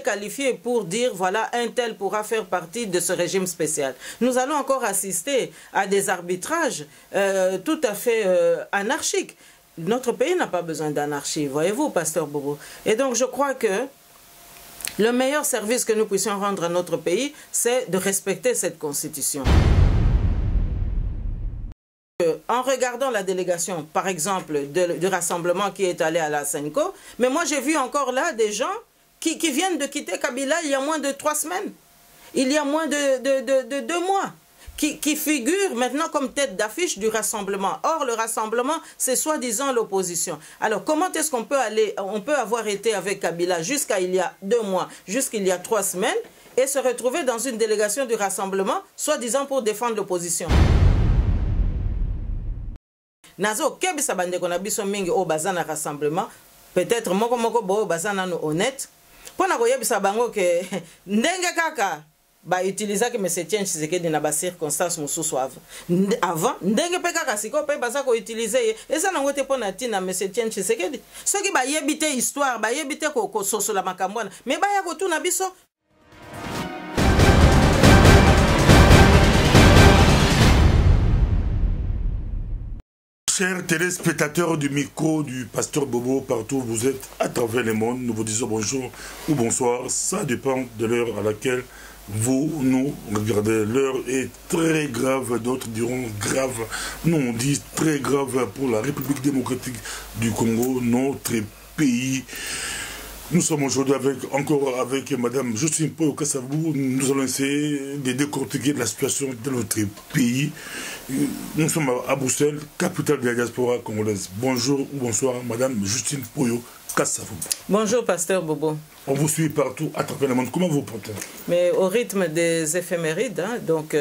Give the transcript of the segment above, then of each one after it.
qualifié pour dire voilà, un tel pourra faire partie de ce régime spécial. Nous allons encore assister à des arbitrages tout à fait anarchiques. Notre pays n'a pas besoin d'anarchie, voyez-vous, Pasteur Bobo. Et donc je crois que le meilleur service que nous puissions rendre à notre pays, c'est de respecter cette constitution. En regardant la délégation, par exemple, du rassemblement qui est allé à la Senko, mais moi j'ai vu encore là des gens qui viennent de quitter Kabila il y a moins de 3 semaines, il y a moins de 2 mois, qui figurent maintenant comme tête d'affiche du rassemblement. Or, le rassemblement, c'est soi-disant l'opposition. Alors, comment est-ce qu'on peut avoir été avec Kabila jusqu'à il y a 2 mois, jusqu'il y a 3 semaines, et se retrouver dans une délégation du rassemblement, soi-disant pour défendre l'opposition? Nazo kebisa bande kona biso mingi o bazana rassemblement peut-être moko bo bazana no honnête pona ko yebisa bango ke ndenge kaka ba utiliser que monsieur Etienne Tshisekedi na ba circonstances mususu avant ndenge pe kaka siko pe baza ko utiliser et ça nango te pona tina monsieur Etienne Tshisekedi soki ba yebite histoire ba yebite ko soso la makambwana mais ba ya ko tuna biso. Chers téléspectateurs du micro du Pasteur Bobo, partout où vous êtes à travers le monde, nous vous disons bonjour ou bonsoir. Ça dépend de l'heure à laquelle vous nous regardez. L'heure est très grave, d'autres diront grave. Nous on dit très grave pour la République démocratique du Congo, notre pays. Nous sommes aujourd'hui encore avec Madame Justine Mpoyo Kassavou. Nous allons essayer de décortiquer la situation de notre pays. Nous sommes à Bruxelles, capitale de la diaspora congolaise. Bonjour ou bonsoir, Madame Justine Mpoyo Kassavou. Bonjour, Pasteur Bobo. On vous suit partout à travers le monde. Comment vous portez? Mais au rythme des éphémérides, hein, donc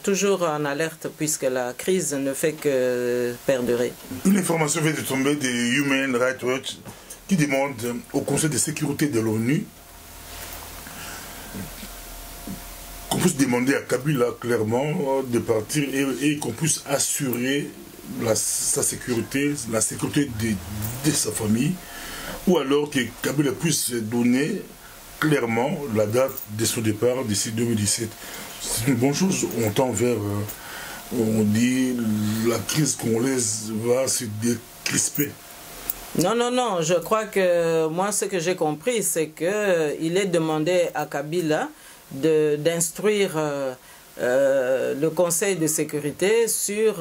toujours en alerte puisque la crise ne fait que perdurer. Une information vient de tomber de Human Rights Watch qui demande au Conseil de sécurité de l'ONU qu'on puisse demander à Kabila clairement de partir et qu'on puisse assurer sa sécurité, la sécurité de sa famille, ou alors que Kabila puisse donner clairement la date de son départ d'ici 2017. C'est une bonne chose. On tend vers, on dit, la crise congolaise va se décrisper. Non, non, non, je crois que moi ce que j'ai compris c'est qu'il est demandé à Kabila d'instruire le Conseil de sécurité sur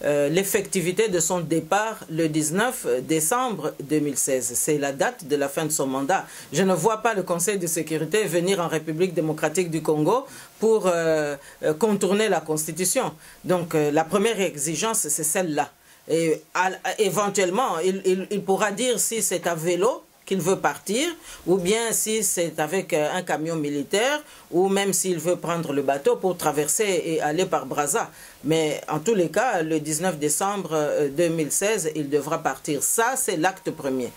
l'effectivité de son départ le 19 décembre 2016. C'est la date de la fin de son mandat. Je ne vois pas le Conseil de sécurité venir en République démocratique du Congo pour contourner la Constitution. Donc la première exigence c'est celle-là. Et éventuellement, il pourra dire si c'est à vélo qu'il veut partir, ou bien si c'est avec un camion militaire, ou même s'il veut prendre le bateau pour traverser et aller par Brazza. Mais en tous les cas, le 19 décembre 2016, il devra partir. Ça, c'est l'acte premier.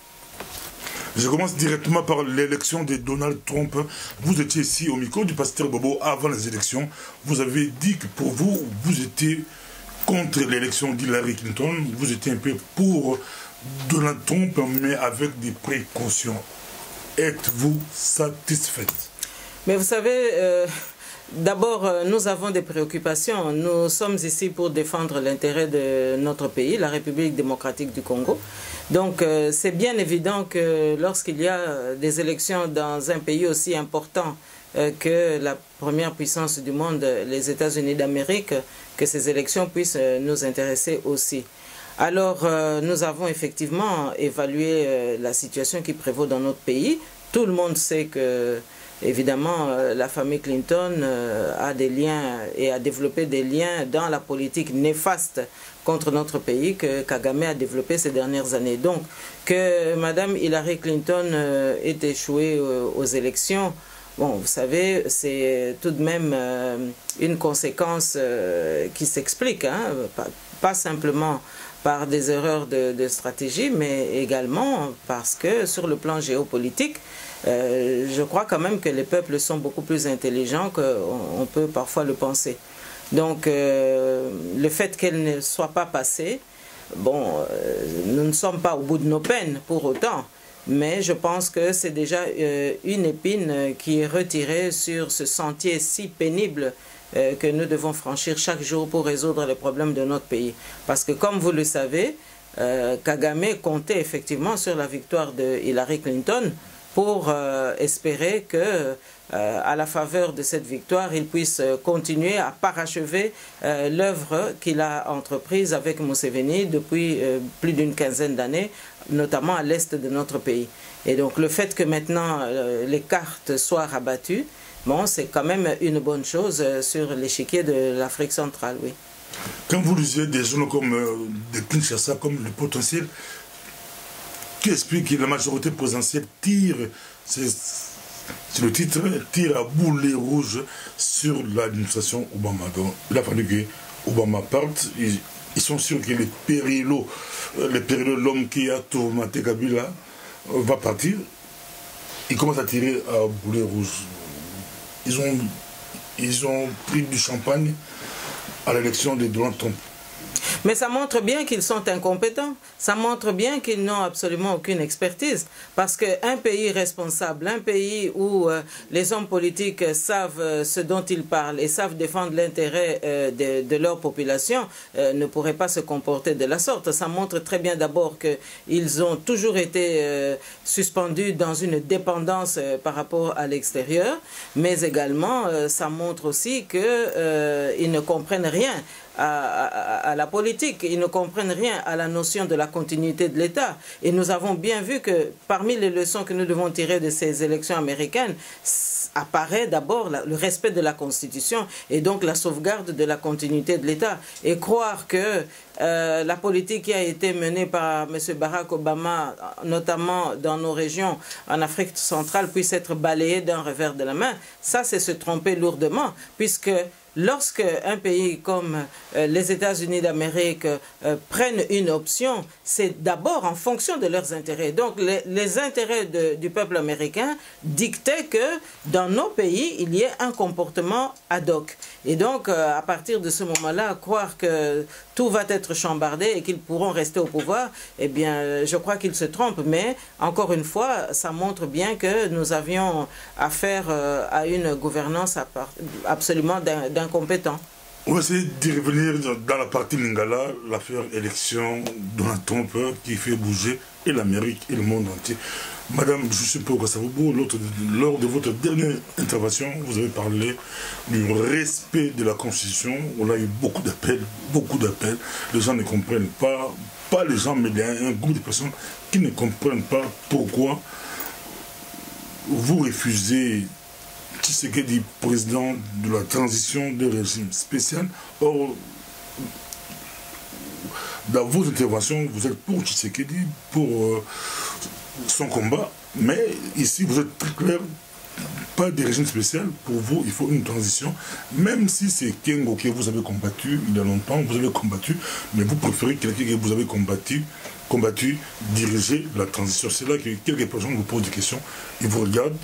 Je commence directement par l'élection de Donald Trump. Vous étiez ici au micro du Pasteur Bobo avant les élections. Vous avez dit que pour vous, vous étiez contre l'élection d'Hillary Clinton, vous étiez un peu pour Donald Trump, mais avec des précautions. Êtes-vous satisfaite? Mais vous savez, d'abord, nous avons des préoccupations. Nous sommes ici pour défendre l'intérêt de notre pays, la République démocratique du Congo. Donc, c'est bien évident que lorsqu'il y a des élections dans un pays aussi important que la première puissance du monde, les États-Unis d'Amérique, que ces élections puissent nous intéresser aussi. Alors, nous avons effectivement évalué la situation qui prévaut dans notre pays. Tout le monde sait que, évidemment, la famille Clinton a des liens et a développé des liens dans la politique néfaste contre notre pays que Kagame a développé ces dernières années. Donc, que Mme Hillary Clinton ait échoué aux élections, bon, vous savez, c'est tout de même une conséquence qui s'explique, hein, pas simplement par des erreurs de stratégie, mais également parce que sur le plan géopolitique, je crois quand même que les peuples sont beaucoup plus intelligents qu'on peut parfois le penser. Donc, le fait qu'elle ne soit pas passée, bon, nous ne sommes pas au bout de nos peines pour autant. mais je pense que c'est déjà une épine qui est retirée sur ce sentier si pénible que nous devons franchir chaque jour pour résoudre les problèmes de notre pays. Parce que comme vous le savez, Kagame comptait effectivement sur la victoire de Hillary Clinton pour espérer que, à la faveur de cette victoire, il puisse continuer à parachever l'œuvre qu'il a entreprise avec Museveni depuis plus d'une quinzaine d'années, notamment à l'est de notre pays. Et donc le fait que maintenant les cartes soient rabattues, bon, c'est quand même une bonne chose sur l'échiquier de l'Afrique centrale, oui. Quand vous lisez des journaux comme de Kinshasa, comme le potentiel, qui explique que la majorité présidentielle tire, c'est le titre, tire à boulet rouge sur l'administration Obama. Donc, il a fallu que Obama parte. Ils sont sûrs que les périls, l'homme qui a tourmenté Kabila va partir. Ils commencent à tirer à boulet rouge. Ils ont pris du champagne à l'élection de Donald Trump. Mais ça montre bien qu'ils sont incompétents. Ça montre bien qu'ils n'ont absolument aucune expertise. Parce qu'un pays responsable, un pays où les hommes politiques savent ce dont ils parlent et savent défendre l'intérêt de leur population, ne pourrait pas se comporter de la sorte. Ça montre très bien d'abord qu'ils ont toujours été suspendus dans une dépendance par rapport à l'extérieur, mais également ça montre aussi qu'ils ne comprennent rien à la politique, ils ne comprennent rien à la notion de la continuité de l'État. Et nous avons bien vu que parmi les leçons que nous devons tirer de ces élections américaines, apparaît d'abord le respect de la Constitution et donc la sauvegarde de la continuité de l'État. Et croire que la politique qui a été menée par M. Barack Obama, notamment dans nos régions en Afrique centrale, puisse être balayée d'un revers de la main, ça c'est se tromper lourdement, puisque lorsque un pays comme les États-Unis d'Amérique prennent une option, c'est d'abord en fonction de leurs intérêts. Donc les intérêts du peuple américain dictaient que dans nos pays, il y ait un comportement ad hoc. Et donc, à partir de ce moment-là, croire que tout va être chambardé et qu'ils pourront rester au pouvoir, eh bien, je crois qu'ils se trompent. Mais, encore une fois, ça montre bien que nous avions affaire à une gouvernance absolument d'incompétents. On va essayer d'y revenir dans la partie Lingala, l'affaire élection Donald Trump qui fait bouger et l'Amérique et le monde entier. Madame, je suppose que ça vous beau, lors de votre dernière intervention, vous avez parlé du respect de la Constitution. On a eu beaucoup d'appels, Les gens ne comprennent pas les gens, mais il y a un groupe de personnes qui ne comprennent pas pourquoi vous refusez Tshisekedi, président de la transition de régime spécial. Or, dans vos interventions, vous êtes pour Tshisekedi, pour son combat, mais ici vous êtes très clair, pas de régime spécial. Pour vous, il faut une transition, même si c'est Kengo que vous avez combattu il y a longtemps, vous avez combattu, mais vous préférez quelqu'un que vous avez combattu, diriger la transition. C'est là que quelques personnes vous posent des questions, ils vous regardent.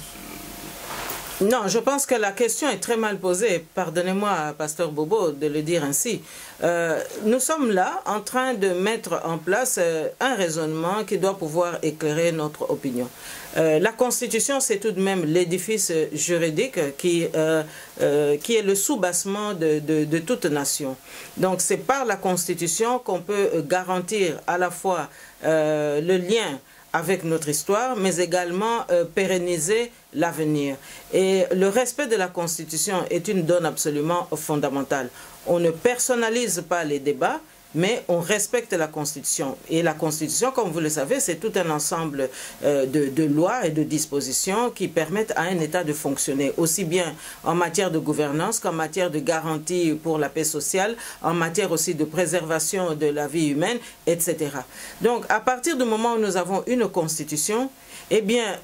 Non, je pense que la question est très mal posée. Pardonnez-moi, Pasteur Bobo, de le dire ainsi. Nous sommes là en train de mettre en place un raisonnement qui doit pouvoir éclairer notre opinion. La Constitution, c'est tout de même l'édifice juridique qui est le soubassement de toute nation. Donc c'est par la Constitution qu'on peut garantir à la fois le lien avec notre histoire, mais également pérenniser l'avenir. Et le respect de la Constitution est une donne absolument fondamentale. On ne personnalise pas les débats, mais on respecte la Constitution. Et la Constitution, comme vous le savez, c'est tout un ensemble de lois et de dispositions qui permettent à un État de fonctionner, aussi bien en matière de gouvernance qu'en matière de garantie pour la paix sociale, en matière aussi de préservation de la vie humaine, etc. Donc, à partir du moment où nous avons une Constitution, eh bien,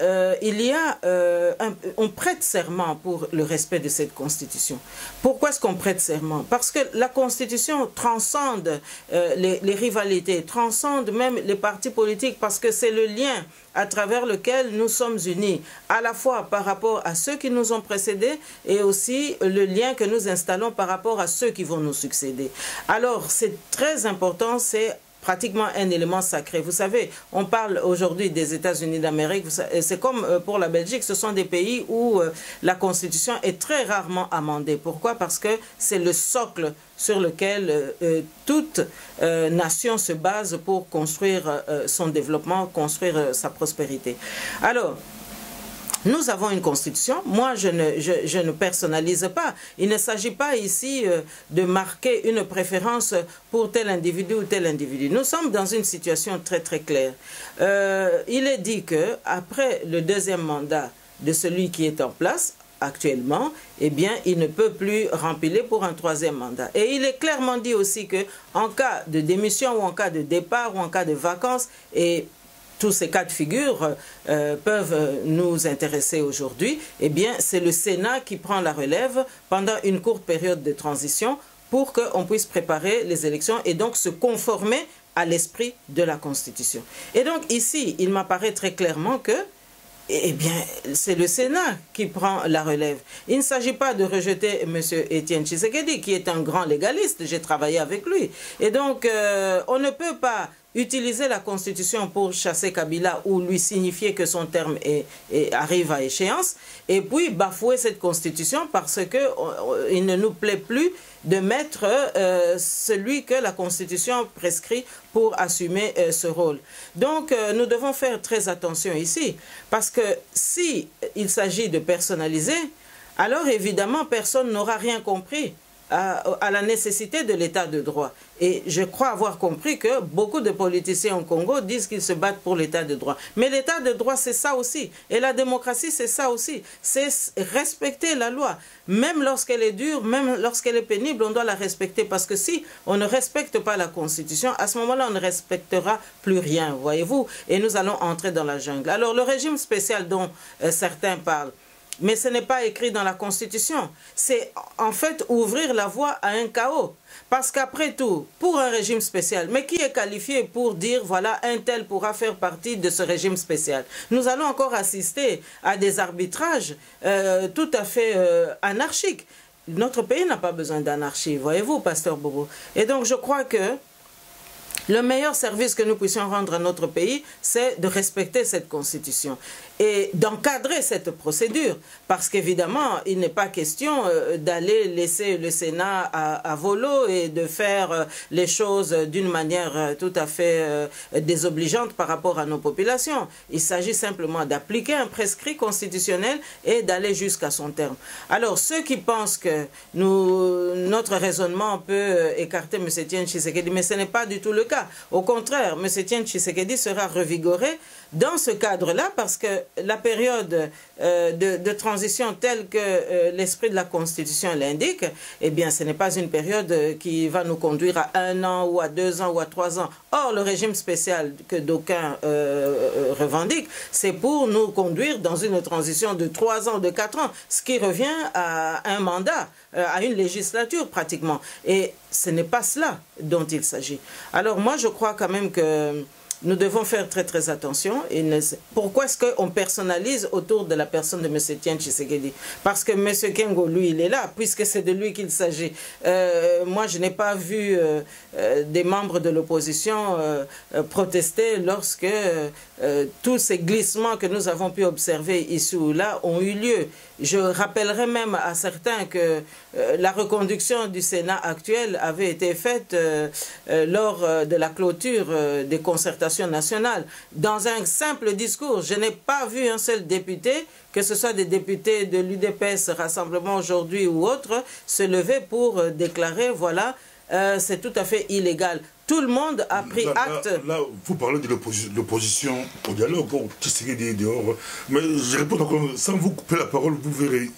on prête serment pour le respect de cette Constitution. Pourquoi est-ce qu'on prête serment? Parce que la Constitution transcende les rivalités, transcende même les partis politiques, parce que c'est le lien à travers lequel nous sommes unis, à la fois par rapport à ceux qui nous ont précédés et aussi le lien que nous installons par rapport à ceux qui vont nous succéder. Alors, c'est très important, c'est pratiquement un élément sacré. Vous savez, on parle aujourd'hui des États-Unis d'Amérique, c'est comme pour la Belgique, ce sont des pays où la Constitution est très rarement amendée. Pourquoi? Parce que c'est le socle sur lequel toute nation se base pour construire son développement, construire sa prospérité. Alors, nous avons une constitution. Moi, je ne personnalise pas. Il ne s'agit pas ici de marquer une préférence pour tel individu ou tel individu. Nous sommes dans une situation très très claire. Il est dit qu'après le deuxième mandat de celui qui est en place actuellement, eh bien, il ne peut plus remplir pour un troisième mandat. Et il est clairement dit aussi qu'en cas de démission ou en cas de départ ou en cas de vacances, et tous ces cas de figure peuvent nous intéresser aujourd'hui, eh bien, c'est le Sénat qui prend la relève pendant une courte période de transition pour qu'on puisse préparer les élections et donc se conformer à l'esprit de la Constitution. Et donc ici, il m'apparaît très clairement que eh bien, c'est le Sénat qui prend la relève. Il ne s'agit pas de rejeter M. Étienne Tshisekedi, qui est un grand légaliste. J'ai travaillé avec lui. Et donc, on ne peut pas utiliser la Constitution pour chasser Kabila ou lui signifier que son terme arrive à échéance, et puis bafouer cette Constitution parce qu'il ne nous plaît plus de mettre celui que la Constitution prescrit pour assumer ce rôle. Donc, nous devons faire très attention ici, parce que si il s'agit de personnaliser, alors évidemment, personne n'aura rien compris à la nécessité de l'état de droit. Et je crois avoir compris que beaucoup de politiciens au Congo disent qu'ils se battent pour l'état de droit. Mais l'état de droit, c'est ça aussi. Et la démocratie, c'est ça aussi. C'est respecter la loi. Même lorsqu'elle est dure, même lorsqu'elle est pénible, on doit la respecter. Parce que si on ne respecte pas la Constitution, à ce moment-là, on ne respectera plus rien, voyez-vous. Et nous allons entrer dans la jungle. Alors, le régime spécial dont certains parlent, mais ce n'est pas écrit dans la Constitution. C'est en fait ouvrir la voie à un chaos. Parce qu'après tout, pour un régime spécial, mais qui est qualifié pour dire, voilà, un tel pourra faire partie de ce régime spécial? Nous allons encore assister à des arbitrages tout à fait anarchiques. Notre pays n'a pas besoin d'anarchie, voyez-vous, Pasteur Bobo. Et donc, je crois que le meilleur service que nous puissions rendre à notre pays, c'est de respecter cette Constitution et d'encadrer cette procédure. Parce qu'évidemment, il n'est pas question d'aller laisser le Sénat à volo et de faire les choses d'une manière tout à fait désobligeante par rapport à nos populations. Il s'agit simplement d'appliquer un prescrit constitutionnel et d'aller jusqu'à son terme. Alors, ceux qui pensent que notre raisonnement peut écarter M. Étienne Tshisekedi, mais ce n'est pas du tout le cas. Au contraire, M. Étienne Tshisekedi sera revigoré dans ce cadre-là parce que la période de transition telle que l'esprit de la Constitution l'indique, eh bien, ce n'est pas une période qui va nous conduire à 1 an ou à 2 ans ou à 3 ans. Or, le régime spécial que d'aucuns revendiquent, c'est pour nous conduire dans une transition de 3 ans ou de 4 ans, ce qui revient à un mandat, à une législature pratiquement. Et ce n'est pas cela dont il s'agit. Alors moi, je crois quand même que nous devons faire très très attention. Pourquoi est-ce qu'on personnalise autour de la personne de M. Étienne Tshisekedi? Parce que M. Kengo, lui, il est là, puisque c'est de lui qu'il s'agit. Moi, je n'ai pas vu des membres de l'opposition protester lorsque tous ces glissements que nous avons pu observer ici ou là ont eu lieu. Je rappellerai même à certains que la reconduction du Sénat actuel avait été faite lors de la clôture des concertations nationales. Dans un simple discours, je n'ai pas vu un seul député, que ce soit des députés de l'UDPS, Rassemblement aujourd'hui ou autres, se lever pour déclarer, voilà, c'est tout à fait illégal. Tout le monde a pris acte. Là, vous parlez de l'opposition au dialogue, qui serait dehors. Mais je réponds encore, sans vous couper la parole, vous verrez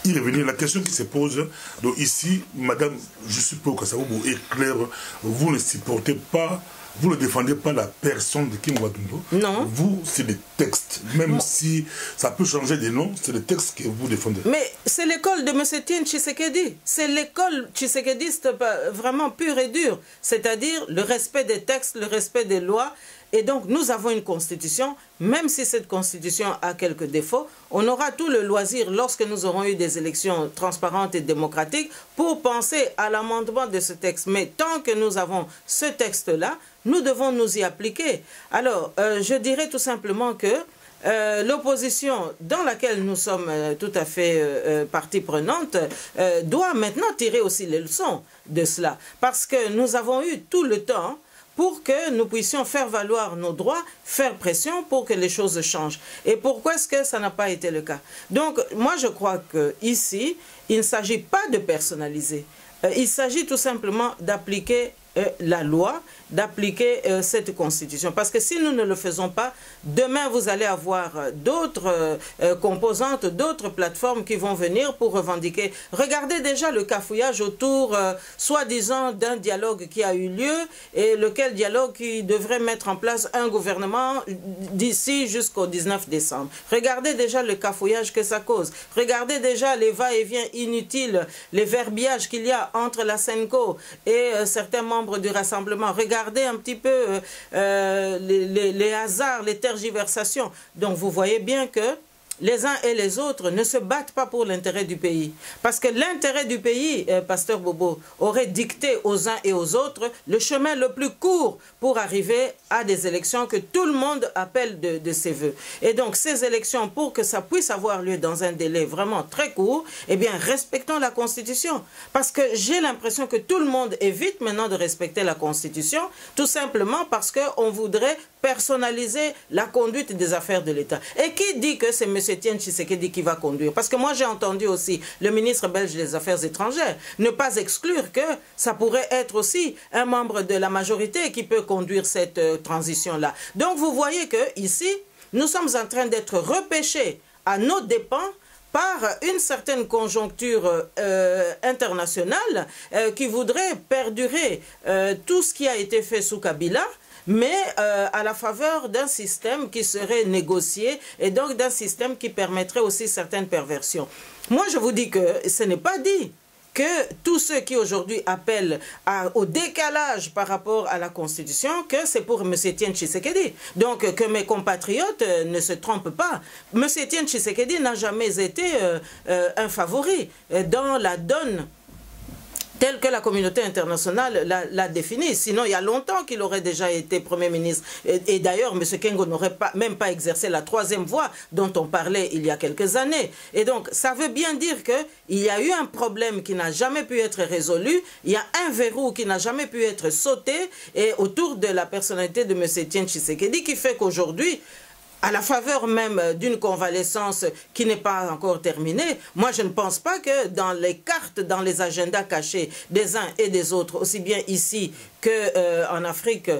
y revenir. La question qui se pose, donc ici, madame, je suppose que ça vous est clair, vous ne supportez pas, vous ne défendez pas la personne de Kim Watundo. Non. Vous, c'est des textes. Même si ça peut changer des noms, c'est des textes que vous défendez. Mais c'est l'école de M. Étienne Tshisekedi. C'est l'école tshisekediste vraiment pure et dure. C'est-à-dire le respect des textes, le respect des lois. Et donc, nous avons une constitution, même si cette constitution a quelques défauts, on aura tout le loisir, lorsque nous aurons eu des élections transparentes et démocratiques, pour penser à l'amendement de ce texte. Mais tant que nous avons ce texte-là, nous devons nous y appliquer. Alors, je dirais tout simplement que l'opposition dans laquelle nous sommes tout à fait partie prenante doit maintenant tirer aussi les leçons de cela. Parce que nous avons eu tout le temps pour que nous puissions faire valoir nos droits, faire pression pour que les choses changent. Et pourquoi est-ce que ça n'a pas été le cas? Donc, moi, je crois qu'ici, il ne s'agit pas de personnaliser. Il s'agit tout simplement d'appliquer la loi, d'appliquer cette constitution. Parce que si nous ne le faisons pas, demain vous allez avoir d'autres composantes, d'autres plateformes qui vont venir pour revendiquer. Regardez déjà le cafouillage autour, soi-disant, d'un dialogue qui a eu lieu et lequel dialogue qui devrait mettre en place un gouvernement d'ici jusqu'au 19 décembre. Regardez déjà le cafouillage que ça cause. Regardez déjà les va-et-vient inutiles, les verbiages qu'il y a entre la Senco et certains membres du Rassemblement. Regardez un petit peu les hasards, les tergiversations. Donc vous voyez bien que les uns et les autres ne se battent pas pour l'intérêt du pays. Parce que l'intérêt du pays, Pasteur Bobo, aurait dicté aux uns et aux autres le chemin le plus court pour arriver à des élections que tout le monde appelle de ses voeux. Et donc ces élections, pour que ça puisse avoir lieu dans un délai vraiment très court, eh bien respectons la Constitution. Parce que j'ai l'impression que tout le monde évite maintenant de respecter la Constitution, tout simplement parce qu'on voudrait personnaliser la conduite des affaires de l'État. Et qui dit que c'est M. Etienne Tshisekedi qui va conduire? Parce que moi j'ai entendu aussi le ministre belge des Affaires étrangères ne pas exclure que ça pourrait être aussi un membre de la majorité qui peut conduire cette transition-là. Donc vous voyez que ici, nous sommes en train d'être repêchés à nos dépens par une certaine conjoncture internationale qui voudrait perdurer tout ce qui a été fait sous Kabila, mais à la faveur d'un système qui serait négocié et donc d'un système qui permettrait aussi certaines perversions. Moi, je vous dis que ce n'est pas dit que tous ceux qui aujourd'hui appellent au décalage par rapport à la Constitution, que c'est pour M. Etienne Tshisekedi. Donc que mes compatriotes ne se trompent pas. M. Etienne Tshisekedi n'a jamais été un favori dans la donne tel que la communauté internationale l'a défini. Sinon, il y a longtemps qu'il aurait déjà été Premier ministre. Et d'ailleurs, M. Kengo n'aurait même pas exercé la troisième voie dont on parlait il y a quelques années. Et donc, ça veut bien dire qu'il y a eu un problème qui n'a jamais pu être résolu, il y a un verrou qui n'a jamais pu être sauté et autour de la personnalité de M. Etienne Tshisekedi qui fait qu'aujourd'hui, à la faveur même d'une convalescence qui n'est pas encore terminée, moi je ne pense pas que dans les cartes, dans les agendas cachés des uns et des autres, aussi bien ici qu'en Afrique,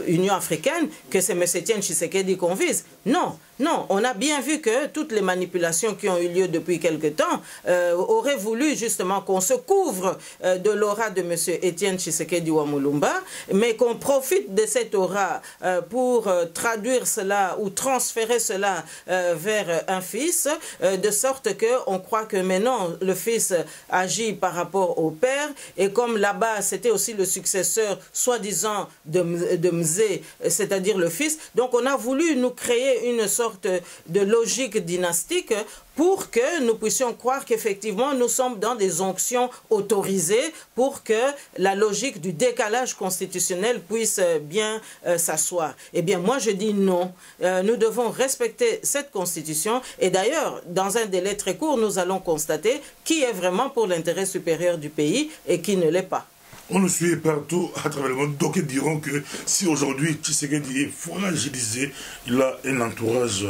Union africaine, que c'est M. Etienne Tshisekedi qu'on vise. Non, non, on a bien vu que toutes les manipulations qui ont eu lieu depuis quelque temps auraient voulu justement qu'on se couvre de l'aura de M. Etienne Tshisekedi Wamulumba, mais qu'on profite de cette aura pour traduire cela ou transférer cela vers un fils, de sorte qu'on croit que maintenant le fils agit par rapport au père, et comme là-bas c'était aussi le successeur soi-disant de Mzé, c'est-à-dire le fils, donc on a voulu nous créer une sorte de logique dynastique pour que nous puissions croire qu'effectivement nous sommes dans des onctions autorisées pour que la logique du décalage constitutionnel puisse bien s'asseoir. Eh bien moi je dis non, nous devons respecter cette constitution et d'ailleurs dans un délai très court nous allons constater qui est vraiment pour l'intérêt supérieur du pays et qui ne l'est pas. On nous suit partout à travers le monde. Donc ils diront que si aujourd'hui Tshisekedi est fragilisé, il a un entourage.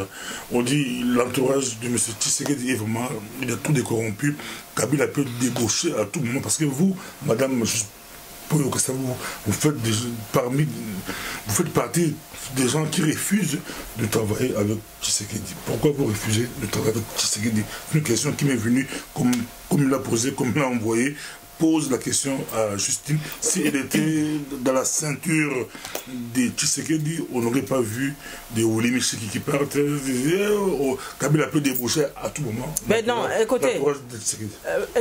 On dit l'entourage de M. Tshisekedi est vraiment, il a tout décorrompu. Kabila peut débaucher à tout moment. Parce que vous, madame, vous faites partie des gens qui refusent de travailler avec Tshisekedi. Pourquoi vous refusez de travailler avec Tshisekedi? C'est une question qui m'est venue, comme il l'a posée, comme il l'a envoyé, pose la question à Justine. Si elle était dans la ceinture de Tshisekedi, on n'aurait pas vu des Willy qui partent. Kabila peut déboucher à tout moment. Mais non, écoutez,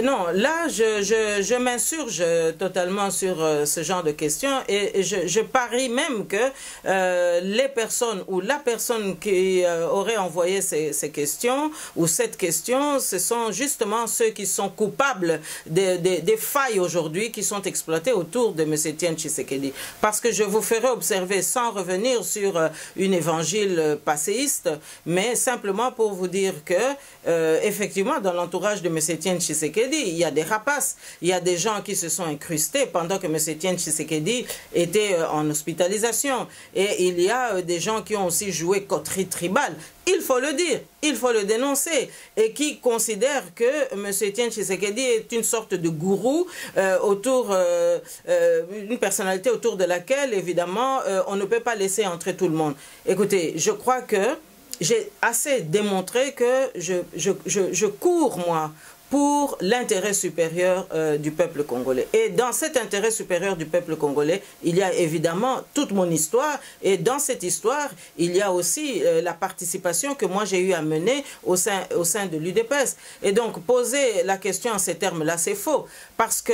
non, là, je m'insurge totalement sur ce genre de questions et je parie même que les personnes ou la personne qui aurait envoyé ces questions ou cette question, ce sont justement ceux qui sont coupables des failles aujourd'hui qui sont exploitées autour de M. Etienne Tshisekedi. Parce que je vous ferai observer, sans revenir sur une évangile passéiste, mais simplement pour vous dire que, effectivement, dans l'entourage de M. Etienne Tshisekedi, il y a des rapaces, il y a des gens qui se sont incrustés pendant que M. Etienne Tshisekedi était en hospitalisation. Et il y a des gens qui ont aussi joué coterie tribale. Il faut le dire, il faut le dénoncer, et qui considèrent que M. Etienne Tshisekedi est une sorte de gourou une personnalité autour de laquelle, évidemment, on ne peut pas laisser entrer tout le monde. Écoutez, je crois que j'ai assez démontré que je cours, moi, pour l'intérêt supérieur du peuple congolais. Et dans cet intérêt supérieur du peuple congolais, il y a évidemment toute mon histoire. Et dans cette histoire, il y a aussi la participation que moi j'ai eu à mener au sein de l'UDPS. Et donc, poser la question en ces termes-là, c'est faux. Parce que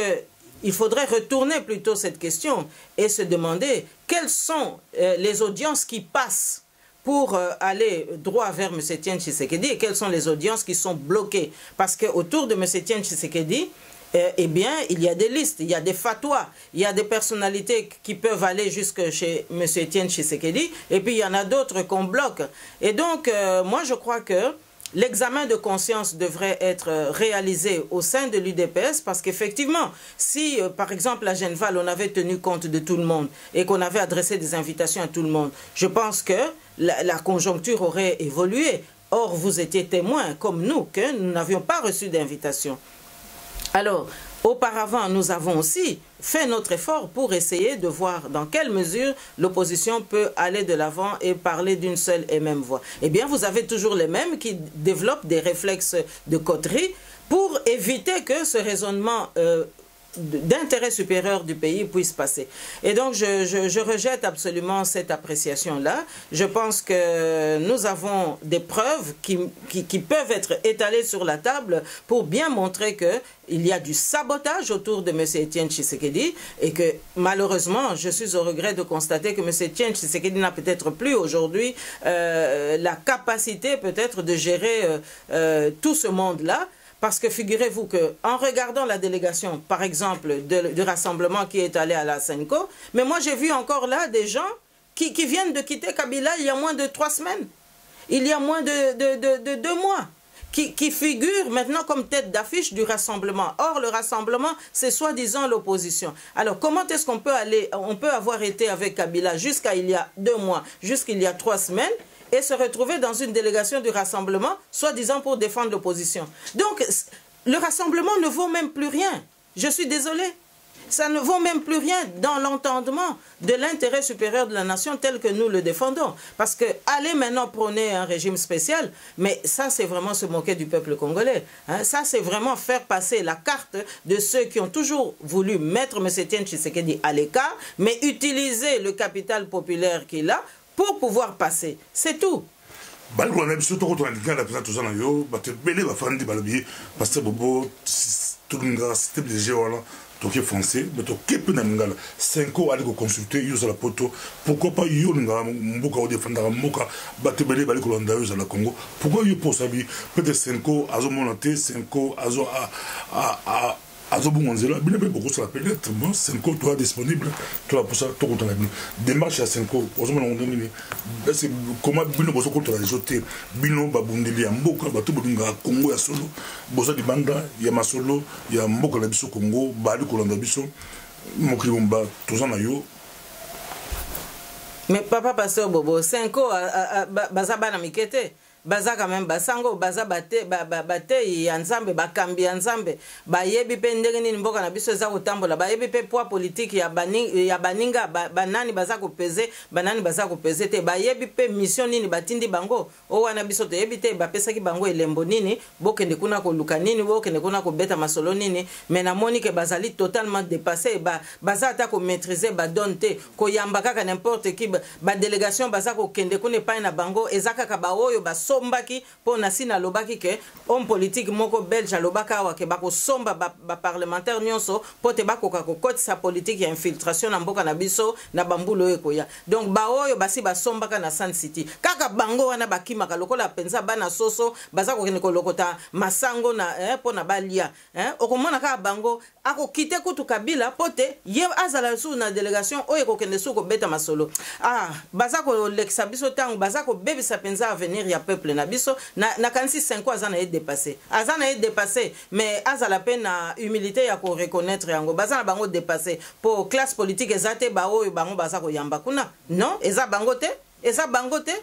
il faudrait retourner plutôt cette question et se demander quelles sont les audiences qui passent pour aller droit vers M. Etienne Tshisekedi et quelles sont les audiences qui sont bloquées. Parce qu'autour de M. Etienne Tshisekedi, eh bien, il y a des listes, il y a des fatwas, il y a des personnalités qui peuvent aller jusque chez M. Etienne Tshisekedi, et puis il y en a d'autres qu'on bloque. Et donc, moi je crois que l'examen de conscience devrait être réalisé au sein de l'UDPS parce qu'effectivement, si par exemple à Genval, on avait tenu compte de tout le monde et qu'on avait adressé des invitations à tout le monde, je pense que la conjoncture aurait évolué. Or, vous étiez témoins, comme nous, que nous n'avions pas reçu d'invitation. Alors, auparavant, nous avons aussi fait notre effort pour essayer de voir dans quelle mesure l'opposition peut aller de l'avant et parler d'une seule et même voix. Eh bien, vous avez toujours les mêmes qui développent des réflexes de coterie pour éviter que ce raisonnement d'intérêt supérieur du pays puisse passer. Et donc, je rejette absolument cette appréciation-là. Je pense que nous avons des preuves qui peuvent être étalées sur la table pour bien montrer qu'il y a du sabotage autour de M. Etienne Tshisekedi et que, malheureusement, je suis au regret de constater que M. Etienne Tshisekedi n'a peut-être plus aujourd'hui la capacité peut-être de gérer tout ce monde-là. Parce que figurez-vous qu'en regardant la délégation, par exemple, du rassemblement qui est allé à la Senko, mais moi j'ai vu encore là des gens qui viennent de quitter Kabila il y a moins de 3 semaines, il y a moins de 2 mois, qui figurent maintenant comme tête d'affiche du rassemblement. Or, le rassemblement, c'est soi-disant l'opposition. Alors, comment est-ce qu'on peut avoir été avec Kabila jusqu'à il y a 2 mois, jusqu'il y a 3 semaines, et se retrouver dans une délégation du rassemblement, soi-disant pour défendre l'opposition. Donc, le rassemblement ne vaut même plus rien. Je suis désolé. Ça ne vaut même plus rien dans l'entendement de l'intérêt supérieur de la nation tel que nous le défendons. Parce que aller maintenant prôner un régime spécial, mais ça c'est vraiment se moquer du peuple congolais. Hein? Ça c'est vraiment faire passer la carte de ceux qui ont toujours voulu mettre M. Etienne Tshisekedi à l'écart, mais utiliser le capital populaire qu'il a pour pouvoir passer. C'est tout. Français, mais tu as 5 ans à consulter, pourquoi pas Congo, pourquoi peut-être 5 ans à 5 ans à Azobungonzela, bien beaucoup sur la planète, bon, 5 ans, toi disponible, toi pour ça, toi contre la démarche à 5 ans, c'est comment Bino Boso contre la jeté, Bino Babundeli, Mboka, Batubunga, Congo, ya Solo, Bosa di Banda, Yamasolo, ya Mboka la Biso Congo, Bali Kolanda Biso, Mokribumba, tout ça, yo. Mais papa pasteur Bobo, 5 ans, Bazaba na Mikete. baza quand même basango baza bate ya nzambe bakambi ya nzambe bayebi pe ndenge nini mboka na biso eza kotambola bayebi pe poids politique ya baninga banani baza kopeze banani baza kopeze te bayebi pe mission nini batindi bango o wana biso toyebi te bapesaki bango elembo nini bokende kuna koluka nini bokende kuna kobeta masolo nini mais namoni ke bazali totalement dépassé baza ata ko maîtriser badonne te koyamba kaka n'importe qui ba délégation baza kokende kuna epai na bango eza kaka baoyo basombaki mpo na sina alobaki ke homme politique moko belge alobaka awa ke bakosomba baparlementaire nyonso mpo te bakoka kokotisa politique ya infiltration na mboka na biso na bambulu oyo ekoya donc baoyo basi basombaka na Sun City kaka bango wana bakimaka lokola penza bana soso baza kokende kolokota masango na mpo na balia okomona kaka bango akokite kutu Kabila mpo te ye azala su na délégation oyo ekokende su kobeta masolo baza kolekisa biso ntango baza kobebisa penza avenir ya peuple na biso na kanisi 5 ans aza na ye dépassé mais azala pe na humilité ya ko reconnaître yango baza na bango dépassé pour classe politique eza te baoyo bango baza koyamba kuna non eza bango te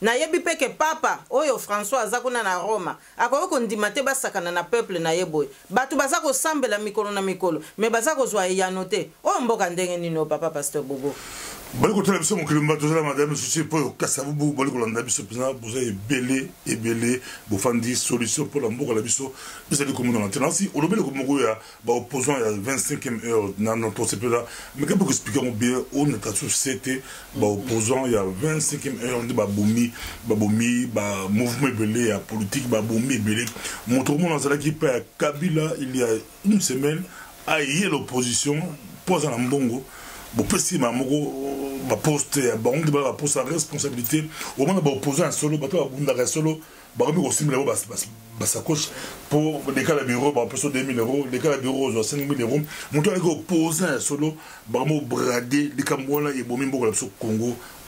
na yebi pe ke papa oyo François aza kuna na Roma akoki kondima te basakana na peuple na ye boye bato baza kosambela mikolo na mikolo mais baza kozwa eyano te oyo mboka ndenge nini papa Pasteur Bobo bali kotala biso mokili mbatoza madame susi po kasavubu bali kolanda biso pena boza ebele bofandi solution pour la mboka la biso ezali komona na tenansi olobele ko moko ya ba opposant ya 25e heure na notre sepela mais que pour expliquer mon bien on est à société ba opposant ya 25e heure on dit ba bomi ba mouvement belé ya politique ba bomi belé montre mon dans la qui pa Kabila il y a une semaine a hier l'opposition pose en mbongo bopesi mamoko ba poste ya bango ba poste la responsabilité au moment ba opposant un solo bato abunda solo ba remis au simile ba sacoche pour des cas de bureau ba peso 2000 €, des cas de bureau 5000 €, monto avec opposant un solo ba mo brader les cambola et bomi mboko la biso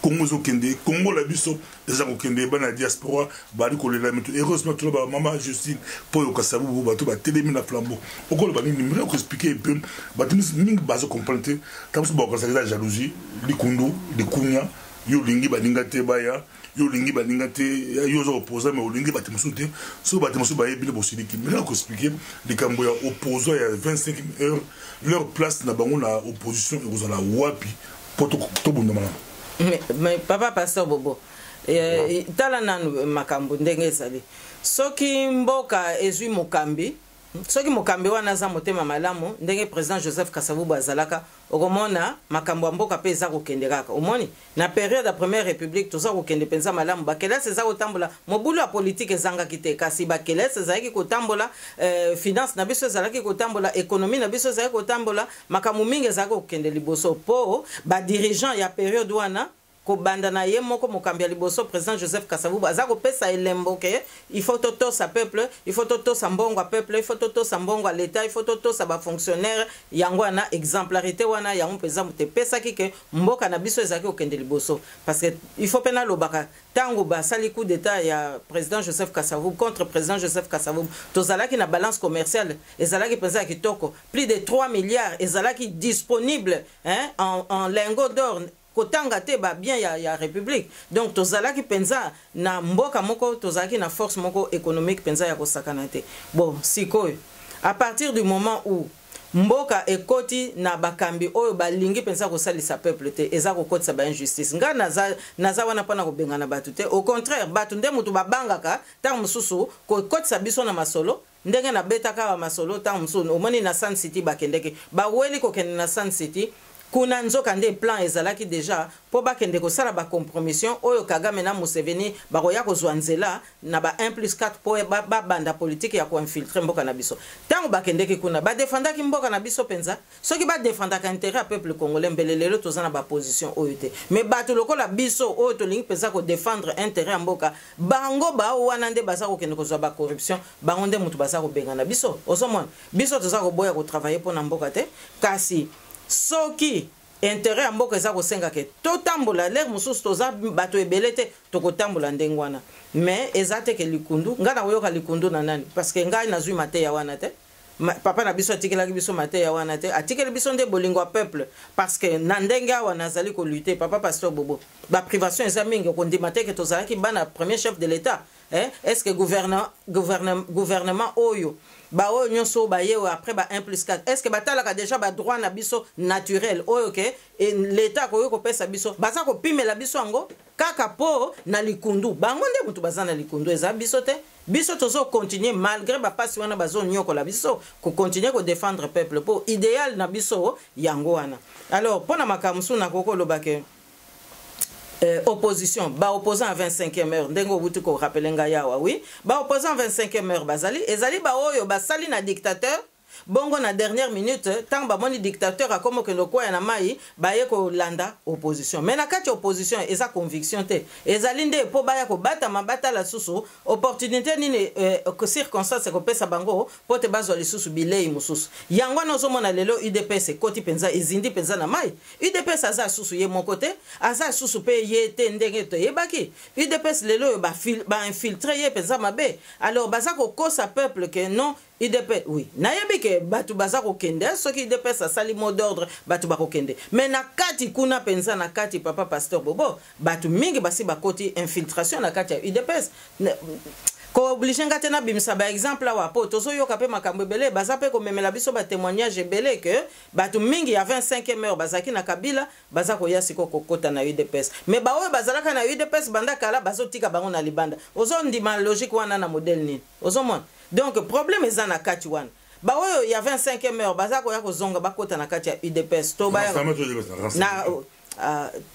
Congo zokende Congo la biso eza kokende bana diaspora bali kolela meto heureusement tout ba mama Justine po yo kasabu bato ba telemi na flambeau okolo ba nini mira ko expliquer un peu bato mingi bazo comprendre tabuso ba ko la jalousie likundu likunya yo lingi baninga te baya yo lingi baninga te yo zo opposant mais olingi bato musute so bato musu ba yebile bosiliki mira ko expliquer les cambo ya opposant ya 25e heure leur place na bango na opposition et la wapi poto to bundama. Mais papa Pasteur Bobo tala nanu makambo ndenge ezali soki mboka ezwi mokambi soki mokambi wana za motema malamu ndenge président Joseph Kasavubu azalaka okomona makambo ya mboka pe eza kokende kaka omoni na période ya première république toza kokende penza malamu bakelese eza kotambola mobulu ya politique ezangaki te kasi bakelese ezalaki kotambola finance na biso ezalaki kotambola économie na biso ezalaki kotambola makambo mingi ezalaki kokende liboso po badirigant ya période wana kobanda na ye moko mokambi ya liboso président Joseph Kasavubu aza kopesa elembo ke il faut totosa peuple il faut totosa mbongo peuple il faut totosa mbongo à l'état il faut totosa ba fonctionnaire yango na exemplarité wana yango pesa mutepesa kike mboka na biso ezaki okende liboso parce que il faut pena lobaka tango ba sali coup d'état ya président Joseph Kasavubu contre président Joseph Kasavubu tozalaki na balance commerciale ezalaki pesa kitoko plus de 3 milliards ezalaki disponible en lingots d'or kotanga te ba bien ya république donc tozalaki penza na mboka moko tozalaki na force moko économique penza ya kosakana te bon sikoyo à partir du moment où mboka ekoti na bakambi oyo balingi penza kosalisa peuple te eza kokotisa ba injustice nga naza wana pana kobengana batu te au contraire batu nde mutu babangaka tango mususu kokotisa biso na masolo ndenge na betaka ba masolo tango mususu omoni na Sun City bakendeke baweli kokende na Sun City kuna nzoka nde plan ezalaki déjà po bakende kosala ba compromission oyo Kagame na Museveni bakoya kozwa nzela na ba 1+4 po banda politique ya koinfiltrer mboka na biso tango bakendeki kuna badefendaki mboka na biso penza soki badefendaka intérêt ya peuple congolais mbele lelo toza na ba position oyo te mais bato lokola biso oyo tolingi penza ko défendre intérêt ya mboka bango ba wana nde baza kokende kozwa ba corruption bango nde mutu baza kobenga na biso ozomona biso toza koboya ko travailler po na mboka te kasi soki intérêt ya mboka eza kosenga ke totambola lere mosusu toza bato ebele te tokotambola ndenge wana mais eza te ke likundu ngai nakoyoka likundu na nani parce que ngai nazwi mateya wana te papa na biso atikelaki biso mateya wana te atikeli biso nde bolingo peuple parce que na ndenge awa nazali ko lutter papa pasteur Bobo ba privation eza mingi okondima te ke tozalaki bana premier chef de l'état est-ce que gouvernement oyo ba oyo nyonso ba ye après ba 1+4 est-ce que batalaka déjà ba droit na biso naturel oyo ke l'état ko yo ko pesa biso baza ko pimela biso ango kaka po na likundu bango nde mutu baza na likundu eza biso te biso tozo continuer malgré ba pasi wana bazo nyoko la biso ko continuer ko défendre peuple po idéal na biso yango wana alors pona makamusu na koko lobake opposition ba opposant à 25e heure ndengo butu ko rappelenga yawa oui ba opposant à 25e heure bazali ezali ba oyo basali na dictateur bongo na dernière minute tant ba moni dictateur akomo ke lokwa ya na mai ba ye ko landa opposition mais na kati opposition eza conviction te ezali nde po ba ya ko bata mabata la susu opportunité nini ko circonstance ko pesa bango po te bazo li susu bilei mususu yango na zomona lelo UDPS koti penza ezindi penza na mai UDPS aza susu ye mon côté aza susu pe ye te ndenge to yebaki UDPS lelo ba infiltrer ye penza mabe alors baza ko kosa peuple que non UDPS oui nayebi ke batu baza ko kende soki UDPS asali mot d'ordre batu ba ko kende mais na kati kuna penza na kati papa pasteur Bobo batu mingi basi bakoti infiltration na kati ya UDPS ko obligé ngate na bimisa ba exemple wa po tozo yoka pe makambo belé baza pe ko memela biso ba témoignage belé que batu mingi ya 25e heure bazaki na Kabila baza ko yasi ko kokota na UDPS mais ba oyo bazalaka na UDPS banda kala bazotika bango na libanda ozo ndima logique wana na modèle nini ozo mona donc problème eza na kati wana ba oyo ya 25e heure baza ko ya ko zonga bakota na kati ya UDPS to ba na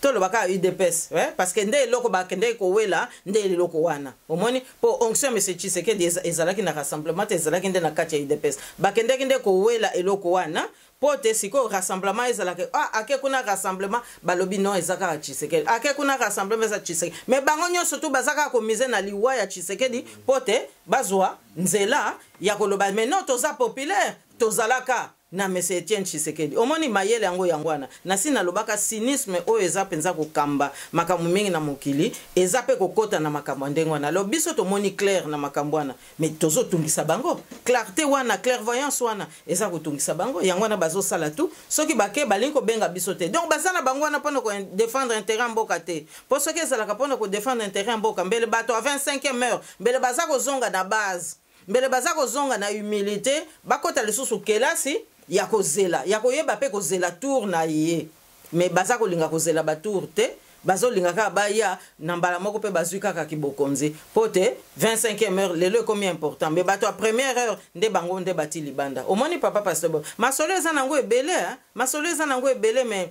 tolo baka UDPS parce que nde eloko bakende ko wela nde eloko wana omoni po onction monsieur Tshisekedi ezalaki na rassemblement ezalaki nde na kati ya UDPS bakende kende ko wela eloko wana po te siko rassemblement ezalaki ake kuna rassemblement balobi non ezaka Tshisekedi ake kuna rassemblement za Tshisekedi mais bango nyonso tu bazaka ko miser na liwa ya Tshisekedi po te bazwa nzela ya koloba mais non toza populaire tozalaka na monsieur Etienne Tshisekedi omoni mayele yango yangwana na sina lobaka cynisme oyo eza penza ko kamba makambo mingi na mokili eza pe kokota na makambo ndengwana lo biso to moni clair na makambo wana mais tozo tungisa bango clarté wana clairvoyance wana eza ko tungisa bango yangwana bazo sala tout soki bake balinko benga biso te donc basala bango wana pona ko défendre intérêt mboka te po soki ezala ka pona ko défendre intérêt mboka mbele bato à 25e heure mbele baza ko zonga na base mbele baza ko zonga na humilité bakota lisusu kelasi ya kozela ya koyeba pe kozela tour na ye mais baza kolinga kozela ba tour te bazo linga ka ba ya nambala moko pe bazui kaka kibokonzi pote 25e heure lelo combien important mais bato a première heure nde bango nde bati libanda omoni papa pasteur Bobo masolo eza nango ebele masolo eza nango ebele mais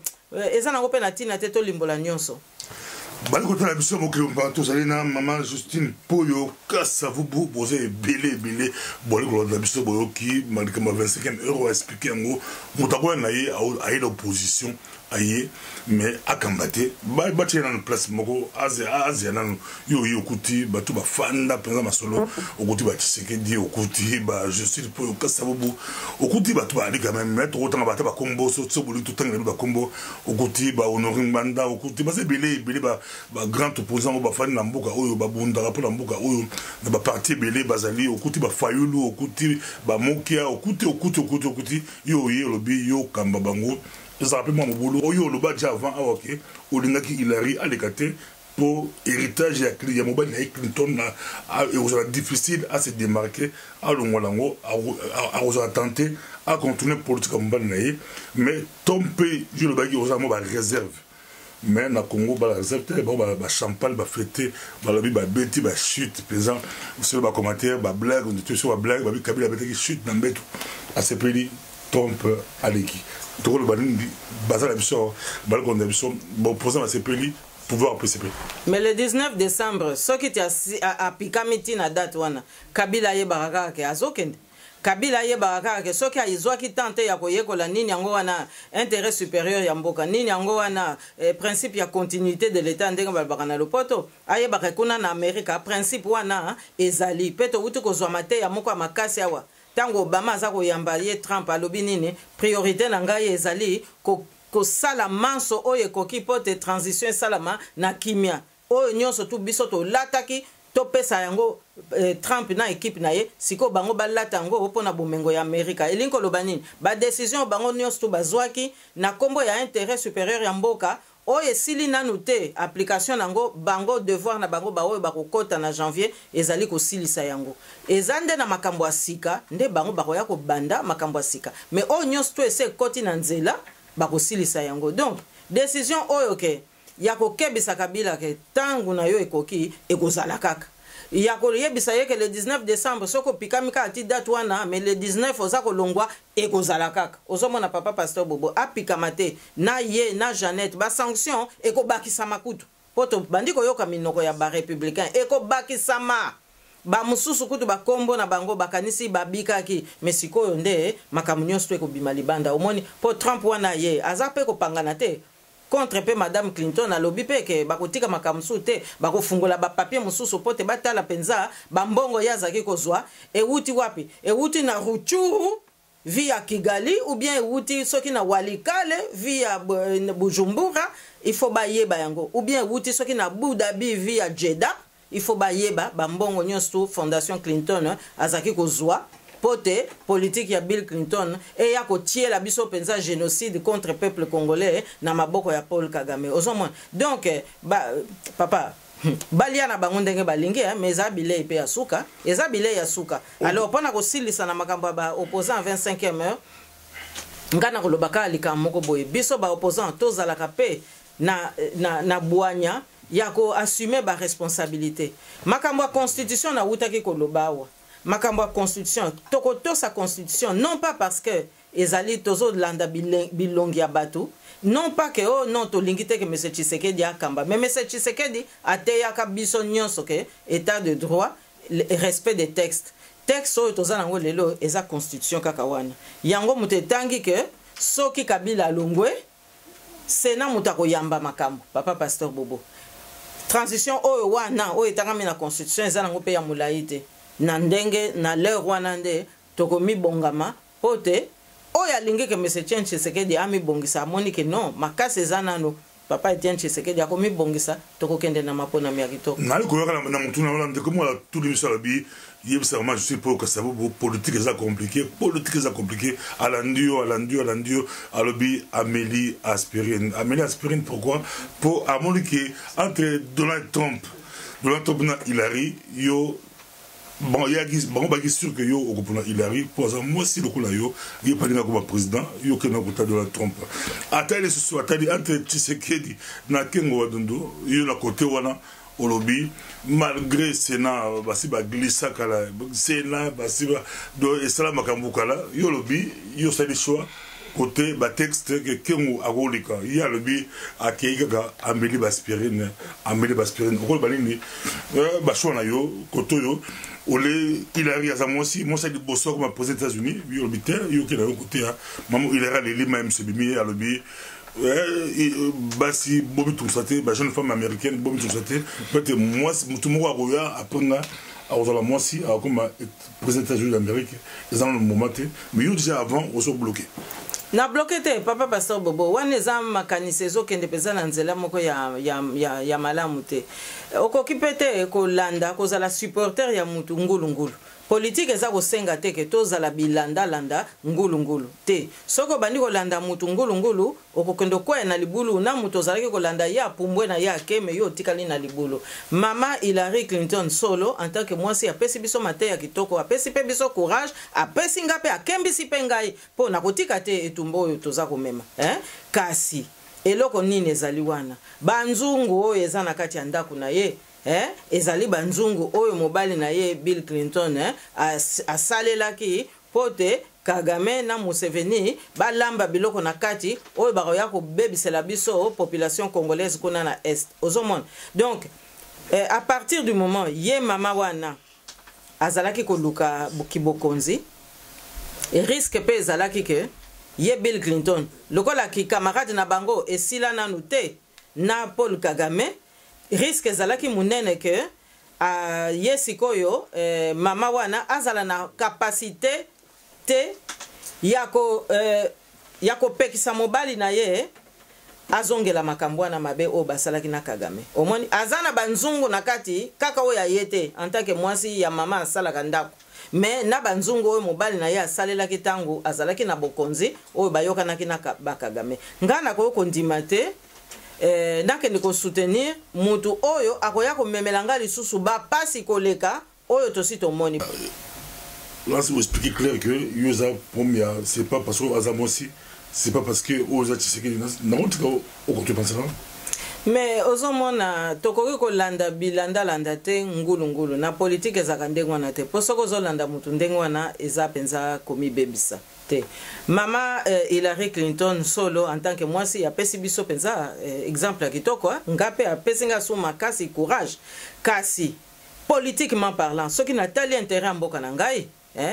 eza nango pe na tina te to limbola nyonso bali kotala biso mokili tozali na mama Justine Poyo kasa vous posez belé boli kolanda biso boyoki malikama 25e euro expliquer yango motakoya na ye aye l'opposition aye mais akambate batie na place moko azia nanu yo okuti batu bafanda penza masolo okuti ba Tshisekedi okuti ba Justine Poyo kasa vous okuti batu ba ali quand même mettre autant bata ba kombo so boli tout temps ba kombo okuti ba honoring banda okuti ba belé ba grand opposant ba fani na mboka oyo ba bundaka po na mboka oyo na ba parti belé bazali okuti ba fayulu okuti ba mokia okuti yo lobi yo kamba bango exactement mon boulot oyo lo badja avant ok olingaki Hilary alekate pour héritage ya client mobile na Clinton na et difficile à se démarquer à longolango à tenter à continuer politique mobile na mais tomber je le bagi aux ba réserve mais na Congo ba réserve ba champagne ba fêter ba lobi ba beti ba chute pesant sur ba commentaire ba blague on était sur ba blague ba Kabila beti chute na mbetu à ce pays trompe aleki tout le balindi bazar la biso balcon de biso bon posant à ce pays pouvoir PCP mais le 19 décembre ce qui a pikamiti na date wana Kabila ye baraka ke azokende Kabila ye baraka ke soki aizwaki tante ya koyekola nini yango wana intérêt supérieur ya mboka nini yango wana principe ya continuité de l'état ndenge balbaka na lopoto aye bakuna na Amerika principe wana ezali peto uti kozwa mate ya moko makasi awa tango Obama aza koyamba ye Trump alobi nini priorité na ngai ezali ko sala manso oyo ekoki pote transition salama na kimia oyo nyonso tu biso to lataki topesa yango Trump na équipe na ye siko bango balata yango pona bomengo ya Amerika elinko lobanini ba décision bango nyonso to bazwaki na kombo ya intérêt supérieur ya mboka oye sili nanu te application nango bango devoir na bango ba oyo bakokota na janvier ezali kosilisa yango ezande na makambo ya sika nde bango bakoya kobanda makambo ya sika mais oyo nyonso to ese koti na nzela bakosilisa yango donc décision oyo ke ya kokebisa Kabila ke tangu na yo ekoki ekozala kaka ya koyebisa ye ke le 19 décembre soko pikamika ati date wana mais le 19 oza kolongwa ekozala kaka ozomona papa pasteur Bobo apikamate na ye na Jeannette ba sanction ekobakisa makutu poto bandi koyoka minoko ya ba républicain ekobakisama ba mususu kutu bakombo na bango bakanisi babikaki mesikoyo nde makambo nyonso to ekobima libanda omoni po Trump wana ye aza pe kopangana te contre pe madame Clinton alobi pe ke bakotika makamsu te bakofungola ba papier mususu pote batala penza bambongo yazaki kozwa ewuti wapi ewuti na Ruchuru via Kigali ou bien ewuti soki na Walikale via Bujumbura il faut bayeba yango ou bien ewuti soki na Abu Dhabi via Jeddah il faut bayeba bambongo nyonso fondation Clinton azaki kozwa pote politique ya Bill Clinton et ya kotier la biso penza génocide contre peuple congolais na maboko ya Paul Kagame ozomon donc papa balia na bango ndenge balingi mais eza bilei pe ya suka eza bilei ya suka alors pona kosilisa na makambo ba opposant 25e heure ngana kolobaka lika moko boye biso ba opposant tozalaka pe na bwanya ya ko assumer ba responsabilité makambo ya constitution na utaki kolobawa makambo ya constitution tokoto sa constitution non pas parce que ezali tozo landa bilongi ya batu non pas que oh non to lingite que monsieur Tshisekedi akamba mais monsieur Tshisekedi ateyaka biso nyonso ke état de droit le respect des textes texte oyo toza nango lelo eza constitution kaka wana yango mutetangi ke soki Kabila longwe Sénat mutako yamba makambo papa pasteur Bobo transition oyo wana oyo etangami na constitution eza nango pe ya mulaite na ndenge na leur wana nde tokomi bongama pote oya lingi ke monsieur Tshisekedi ami bongisa amoni ke non makase eza nano papa Etienne Tshisekedi akomi bongisa tokokende na mapona ya kitoko nali koyoka na mutuna wala ndeko mola tout l'émission labi yebisa vraiment je suis pour que ça vous politique est compliqué alandio alobi Amélie Aspirine pourquoi pour amoni que entre Donald Trump na Hillary yo bon il y a bon ba sûr que yo okupona Hillary pour ça moi si le coup là yo pas dit comme président yo que na kota de la Trump atali ce atali entre Tshisekedi na Kengo Wadondo yo na côté wana olobi malgré Sénat basi ba glissa kala Sénat basi do esala makambuka la yo lobi yo sali choix côté ba texte que Kengo agolika ya lobi akeiga Amélie Baspirine okol balini ba choix na yo côté yo Olé, il arrive à moi aussi, moi c'est le boss qui m'a posé aux États-Unis, il y a un côté, maman il a les même c'est bimi à lobby, basi Bobby Toussaté, jeune femme américaine Bobby Toussaté, peut-être moi tout le monde a regardé après à moi aussi à comme président des États-Unis d'Amérique, ils ont le moment mais ils déjà avant on sont bloqués. Na bloqué te papa pasteur Bobo wana eza makanisi ezokende peza na nzela moko ya malamu te okoki pete kolanda kozala supporter ya mutu ngulungulu politique eza kosenga te ke tozala bilanda ngulungulu te soko bandi kolanda mutu ngulungulu okokendo kwa na libulu na mutu ozalaki kolanda ya pumbwe na ya keme yo tikali na libulu mama Hillary Clinton solo en tant que mwasi apesi biso mate ya kitoko apesi pe biso courage apesi ngape akembisi pe ngai po na kotika te etumbo oyo toza komema kasi eloko nini ezali wana banzungu oyo eza na kati ya ndako na ye ezali banzungu oyo mobali na ye Bill Clinton asalelaki pote Kagame na Museveni balamba biloko na kati oyo bakoya kobebisela biso population congolaise kuna na est ozomona donc à partir du moment ye mama wana azalaki koluka kibokonzi risque pe ezalaki ke ye Bill Clinton lokola ki camarade na bango esila nanu te na Paul Kagame risque ezalaki munene ke yesikoyo mama wana azala na capacité te yako pekisa mobali na ye azongela makambo na mabe o basalaki na Kagame omoni azana banzungu na kati kaka o ya yete en tant que mwasi ya mama asalaka ndako mais na banzungu o mobali na ye asalelaki tango azalaki na bokonzi o bayokanaki na Kagame ngana ko kondima te nakende ko soutenir mutu oyo akoya ko memelanga lisusu ba pasi koleka oyo tosi tomoni. Là, si vous expliquez clair que Yosa Pomia, c'est pas parce que Azamosi, c'est pas parce que Oza Tshisekedi, non, tu penses là? Mais ozomona tokoki kolanda bilanda landa te ngulu na politique ezaka ndenge wana te po soko ozolanda mutu ndenge wana eza penza komi bebisa te. Mama Hillary Clinton solo en tant que mwasi apesi biso penza exemple ya kitoko ngape apesi nga su makasi courage kasi politiquement parlant soki natali intérêt mboka na ngai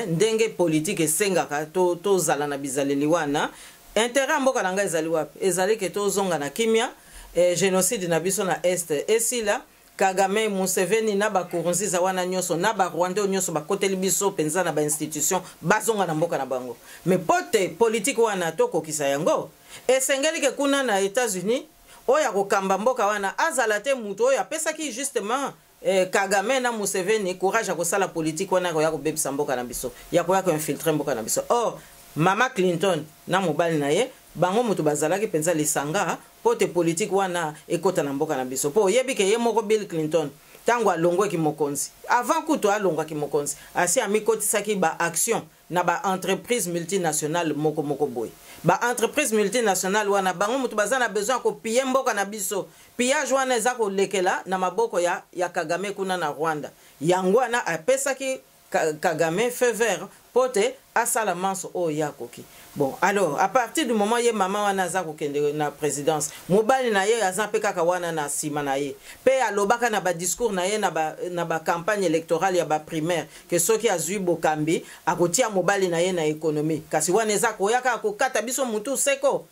ndenge politique esengaka to zala na bizaleli wana intérêt mboka na ngai ezali wapi ezali ke tozonga na kimia génocide na biso na este esila Kagame Museveni na bakurunziza wana nyoso na ba Rwanda nyoso bakoteli biso penza na ba institution bazonga na mboka na bango mais pote politique wana tokokisa yango esengeli ke kuna na États-Unis oya kokamba mboka wana azala te mutu oya pesaki justement Kagame na Museveni courage à kosala politique wana ya ko bebisa mboka na biso ya ko infiltrer mboka na biso. Or Mama Clinton na mobali na ye bango mutu bazalaki penza lisanga pote politique wana ekota na mboka na biso po yebi ke ye moko Bill Clinton tango alongwe ki mokonzi avant kuto alongwa ki mokonzi asi amikotisaki ba action na ba entreprise multinationale moko boy ba entreprise multinationale wana bango mutu bazana besoin ko piller mboka na biso pillage wana eza ko lekela na maboko ya Kagame kuna na Rwanda yango wana apesaki Kagame fait vert pote asala manso o yakoki. Bon alors à partir du moment ye mama wana za kokende na présidence mobali na ye azampe kaka wana na sima na ye pe alobaka na ba discours na ye na ba campagne électorale ya ba primaire que soki azui bokambi akotia mobali na ye na économie kasi wana eza koyaka kokata biso mutu seko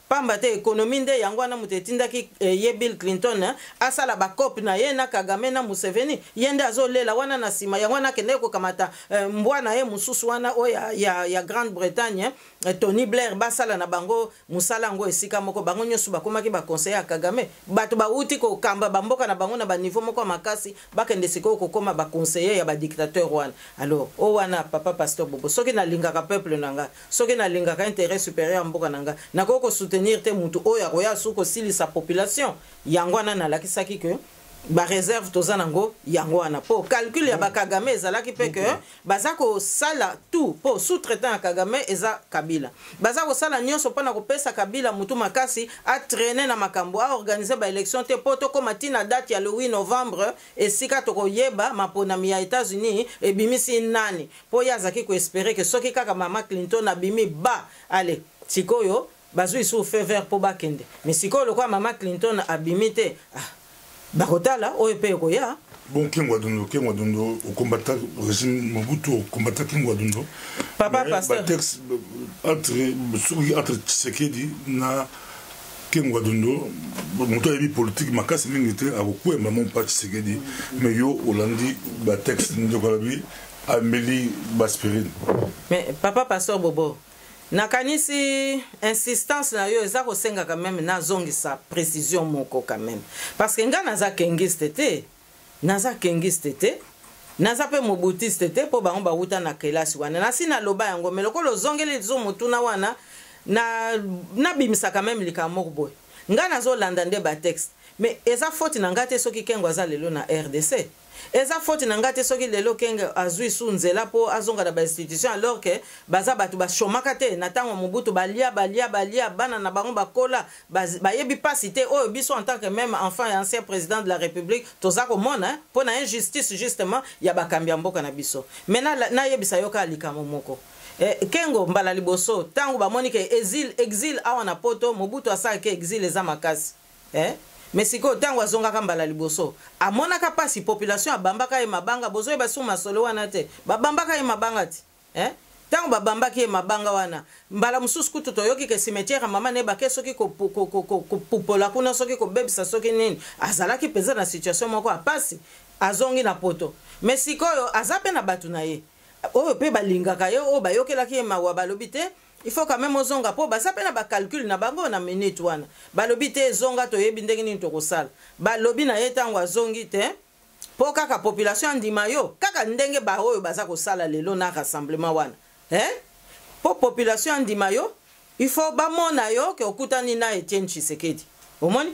pamba te économie nde yango wana mutetindaki ye Bill Clinton asala ba cop na ye na Kagame na Museveni yende azolela wana na sima yango wana kende ko kamata mbwana ye mususu wana o ya Grande-Bretagne Tony Blair basala na bango musala ngo esika moko bango nyosu bakomaki ba conseiller Kagame bato ba uti ko kamba bamboka na bango na ba niveau moko makasi bakende siko ko koma ba conseiller ya ba dictateur wana. Alors o wana papa pasteur Bobo soki na lingaka peuple nanga soki na lingaka intérêt supérieur mboka nanga nako ko soutenir te mutu oya koya suko sili sa population yango wana na lakisaki que ba réserve tozanango yango wana po calcul ya ba Kagame ezalaki pe que bazako sala tout po sous-traitant ya Kagame eza Kabila bazako sala nyonso pona ko pesa Kabila mutu makasi a traîner na makambo a organiser ba élection te poto ko matina date ya le 8 novembre esika toko yeba maponami ya États-Unis e bimisi nani po yazaki ko espérer que soki kaka Mama Clinton abimi ba allez sikoyo bazui sou fait vert po bakende mais sikoyo kwa Mama Clinton abimite bakotala oyepe koya bon Kengwa Dondo au combattant régime Mobutu au combattant Kengwa Dondo papa pasteur texte entre Tshisekedi na Kengwa Dondo moto yebi politique makasi mingi te akokwe maman pa Tshisekedi mais yo Olandi ba texte ndokalabi Amélie Baspirine mais papa pasteur Bobo nakanisi insistance na yo eza kosenga quand même na zongi sa précision moko quand même parce que nga naza kengiste te naza pe mobutiste te po bango bauta na kelasi wana nasi na loba yango meloko lozongeli zo mutuna wana na bimisa quand même lika moko boy nga nazo landa nde ba texte mais eza faute na ngate soki Kengwa za lelo na RDC eza faute na ngate soki lelo Kengwa azui sunzela po azonga da ba institution alors que baza batu ba chomaka te na tango Mobutu balia bana na bango bakola ba yebi pas cité o biso en tant que même enfant et ancien président de la République toza ko mona po na injustice justement ya bakambia mboka na biso maintenant na yebisa yoka likamo moko Kengo mbala liboso tango ba moni ke exil awa na poto Mobutu asaka ke exil eza makasi mais siko tango azongaka mbala liboso amonaka pasi population abambaka e mabanga bozo ba suma solo wana te babambaka e mabanga ti tango babambaki e mabanga wana mbala mususu kutu toyoki ke cimetière mama ne ba soki ko pupola kuna soki ko bebisa soki nini azalaki peza na situation moko apasi azongi na poto mais sikoyo azape na batu na ye oyo pe balingaka yo o bayokelaki e mawa balobi te il faut quand même ozonga po ba sapena ba calcul na bango na minute wana balobi te zonga to yebi ndenge nini to kosala balobi na yetango azongi te po kaka population ndima yo kaka ndenge ba oyo baza kosala lelo na rassemblement wana po population ndima yo il faut ba mona yo ke okutani na Etienne Tshisekedi omoni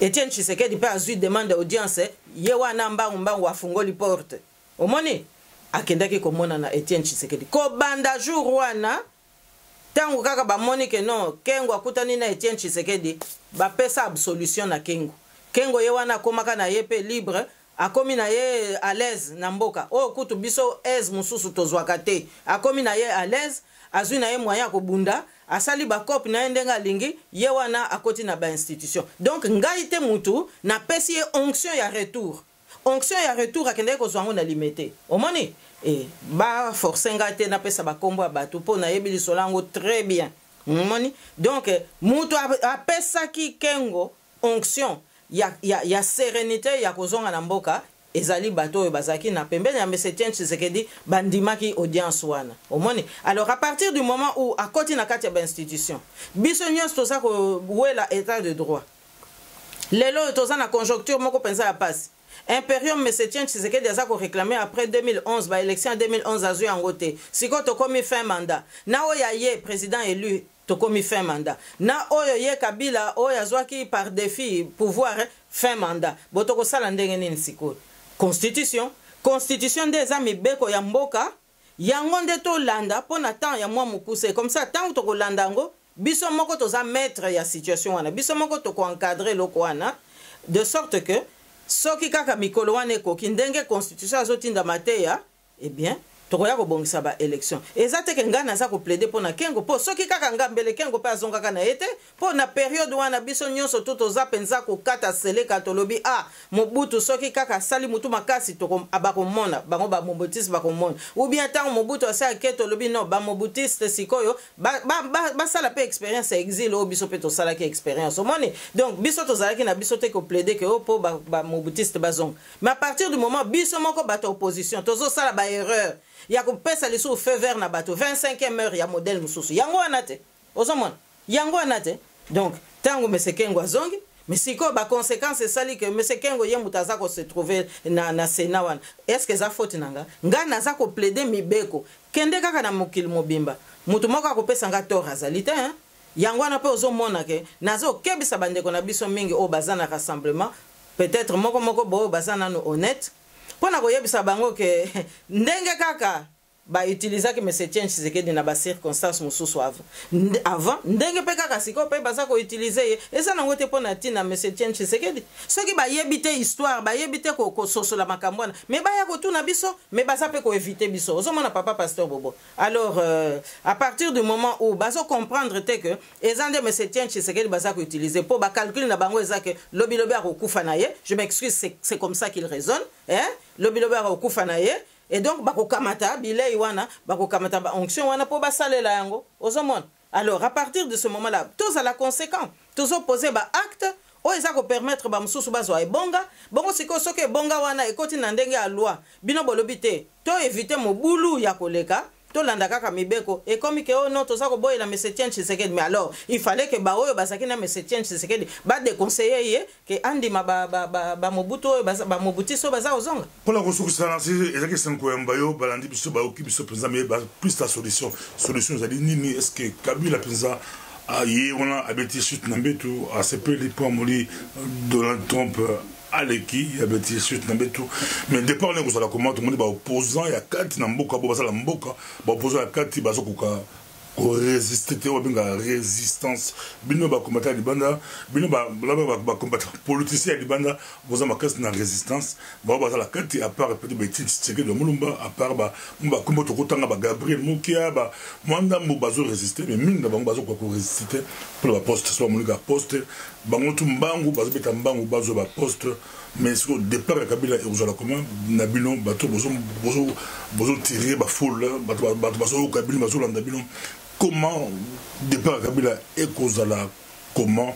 Etienne Tshisekedi pe azui demande audience ye wana mbangu afungoli porte omoni akendaki komona na Etienne Tshisekedi ko banda jour wana tango kaka bamoni ke non Kengo akutani na Etienne Tshisekedi bapesa absolution na Kengo ye wana akomaka na ye pe libre akomi na ye à l'aise na mboka o kutu biso aise mususu tozwaka te akomi na ye à l'aise azui na ye moyen kobunda asali bakopi na ye ndenge alingi ye wana akoti na ba institution donc ngai te mutu na pesi ye onction ya retour akendeki kozwa ngo na limite omoni ba force ngai te napesa bakombo ya bato mpo nayebi lisolo yango très bien omoni donc mutu apesaki Kengo onction ya sérénité ya kozonga na mboka ezali bato oyo bazaki na pembeni ya Etienne Tshisekedi bandimaki audience wana omoni alors à partir du moment où akoti na kati ya ba institution biso nyonso toza kowela état de droit lelo toza na conjoncture moko penza ya pasi Imperium Etienne Tshisekedi aza ko réclamer après 2011 ba élection 2011 azui yango te siko tokomi fin mandat na oya ye président élu tokomi fin mandat na oyo ye Kabila oyo azwaki par défi pouvoir fin mandat botoko sala ndenge nini siko constitution nde eza mibeko ya mboka yango nde tolanda pona temps ya mwa mokuse comme ça tant tokolanda yango biso moko toza maître ya situation wana biso moko toko encadrer loko wana de sorte que soki kaka mikolo wana ekoki ndenge constitution azotinda mateya eh bien tokoya kobongisa ba élection eza te ke nga naza ko plaider pona Kengo po soki kaka nga mbele Kengo pe azongaka na ete po na période wana biso nyonso toza penza ko kata seleka tolobi Mobutu soki kaka sali mutu makasi toko abakomona bango ba Mobutiste bakomona ou bien tant Mobutu asa ke tolobi non ba Mobutiste sikoyo ba sala pe expérience exil o biso pe to sala ke expérience omoni donc biso tozala ki na biso te ko plaider ke po ba Mobutiste bazong mais à partir du moment biso moko bato opposition tozo sala ba erreur ya kopesa liso feu vert na bato 25e heure ya modèle mususu yango wana te ozomona yango wana te donc tango Kengo azongi mais siko ba conséquence sali que Kengo ye mutaza ko se trouver na Sénat wana est-ce que za faute nanga nga naza ko plaider mibeko kende kaka na mokili mobimba mutu moko akopesa nga tort azali te yango wana pe ozomona ke nazo kebisa bandeko na biso mingi o bazana rassemblement peut-être moko bo bazana no honnête pona koyebisa bango ke ndenge kaka ba utiliser que Etienne Tshisekedi na ba circonstances mususu avant ndenge pe kaka siko pe baza ko utiliser eza na ngote pona tina Etienne Tshisekedi soki ba yebite histoire ba yebite ko sosola makambwana mais ba ya ko tuna biso mais baza pe ko éviter biso ozomona papa pasteur Bobo alors à partir du moment où bazo comprendre te que ezande Etienne Tshisekedi baza ko utiliser pour ba calcul na bango eza que lobi akufa na ye je m'excuse c'est comme ça qu'il raisonne lobi akufa na ye et donc bako kamata bilei wana bako kamata ba onction wana po basalela yango ozomona alors à partir de ce moment là tous à la conséquent tous opposer ba acte o eza ko permettre ba mususu bazwa ebonga bongo siko soke bonga wana ekoti na ndenge ya loi bino bolobi te to éviter mobulu ya koleka to landa kaka mibeko et comme que non to za ko boyela Etienne Tshisekedi mais alors il fallait que ba oyo bazaki na Etienne Tshisekedi ba déconseiller ye que andima ba Mobutu ba Mobutiso baza ozonga pour la construction c'est ezaki sanko mbayo balandi biso ba okibiso président mais plus la solution zali nini est-ce que Kabila penza aye on a habité chute nambetu a ce peu les points moli Donald Trump aleki ya beti suite na betu mais départ ne ko sala comment tout le monde ba opposant ya kati na mboka bo basala mboka ba opposant ya kati bazokoka ko résister te o binga résistance bino ba combattre libanda bino ba combattre politicien libanda boza makasi na résistance ba basala kati à part petit beti tseke de mulumba à part ba kombo to kotanga ba Gabriel Mukia ba mwanda mbo bazo résister mais minga bango bazo ko résister pour la poste soit monika poste bango tumbangu bazo beta mbangu bazo ba poste mais sur le départ de Kabila et aux comment Nabilo bateau bozo tirer ba foule bateau Kabila bazo Nabilo comment départ de Kabila et Kozala comment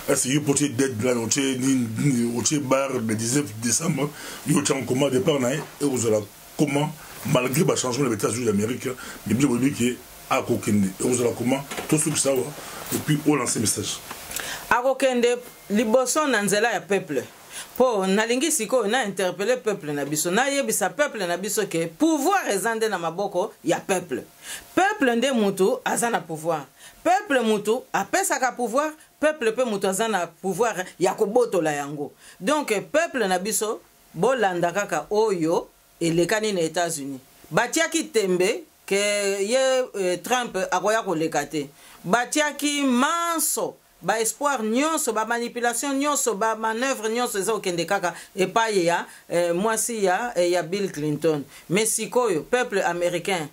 est-ce qu'il peut être deadline au bar le 19 décembre il y a comment départ et aux comment malgré le changement des États-Unis d'Amérique mais bien dit que à Kokende. Et vous allez comment tout ce que ça va. Et puis, on lance un message. À Kokende, liboson nanzela ya peuple. Po nalingi siko na interpeller peuple na biso na yebisa peuple na biso ke pouvoir ezande na maboko ya peuple. Peuple nde mutu azana pouvoir. Peuple mutu apesaka pouvoir, peuple pe mutu azana pouvoir ya kobotola yango. Donc peuple na biso bolanda kaka oyo elekani na États-Unis. Batiaki tembe ke ye Trump akoya koleka te. Batiaki manso ba espoir nyonso ba manipulation nyonso ba manœuvre nyonso eza okende kaka epai ya mwasi ya Bill Clinton. Mais sikoyo peuple américain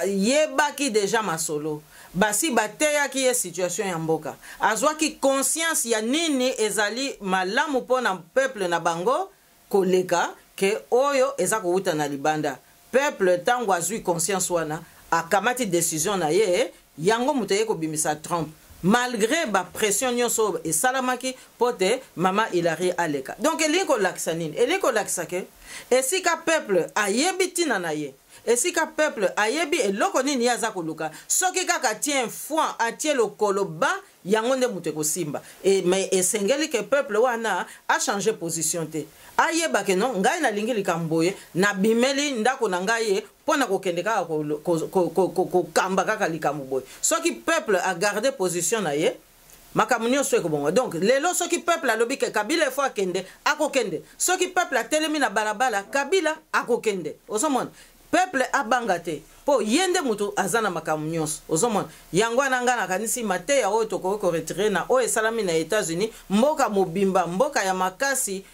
yebaki déjà masolo basi bateyaki ye situation ya mboka azwaki conscience ya nini ezali malamu pona peuple na bango koleka ke oyo eza kouta na libanda. Peuple tango azwi conscience wana akamati décision na ye yango muteye kobimisa Trump malgré ba pression nyonso et salamaki pote mama Hillary aleka. Donc eliko laksanine eliko laksake esika peuple ayebi na ye esika peuple ayebi eloko nini yaza koluka soki kaka tient foi atie le koloba yango nde muteko simba mais esengeli ke peuple wana a changé position te ayeba ke non ngai na lingi likamboye na bimeli ndako na ngai pona kokende kaka ko kamba kaka likamboye soki peuple a gardé position na ye makambo nyonso ekobonga. Donc lelo soki peuple alobi ke Kabila efo akende akokende soki peuple atelemi na balabala Kabila akokende ozomona peuple abanga te po yende mutu azana makambo nyonso ozomona yango ananga na kanisi mateya oyo toko retirer na oyo esalami na États-Unis mboka mobimba mboka ya makasi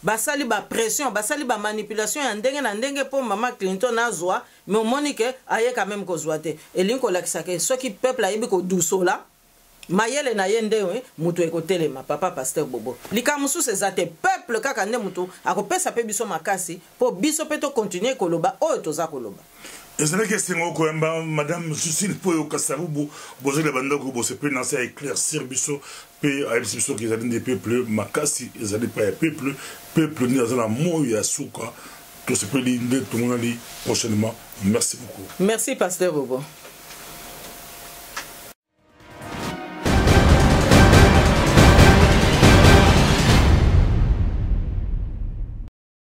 basali ba pression basali ba manipulation ya ndenge na ndenge po mama Clinton azwa mais omoni ke aye quand même kozwa te elinko lakisake soki peuple ayebi ko dusola mayele na yende mutu ekotelema papa pasteur Bobo likamusu ezate peuple kaka nde mutu akopesa pe biso makasi po biso pe to continuer koloba oyo toza koloba. ezala question ko emba madame Susine Poyo Kasarubu bozela bandako bo se peut lancer éclaircir biso pe a biso ki ezali des peuples makasi ezali pas peuple ni azala moyo ya suka to se peut dire tout le monde prochainement. Merci beaucoup. Merci pasteur Bobo.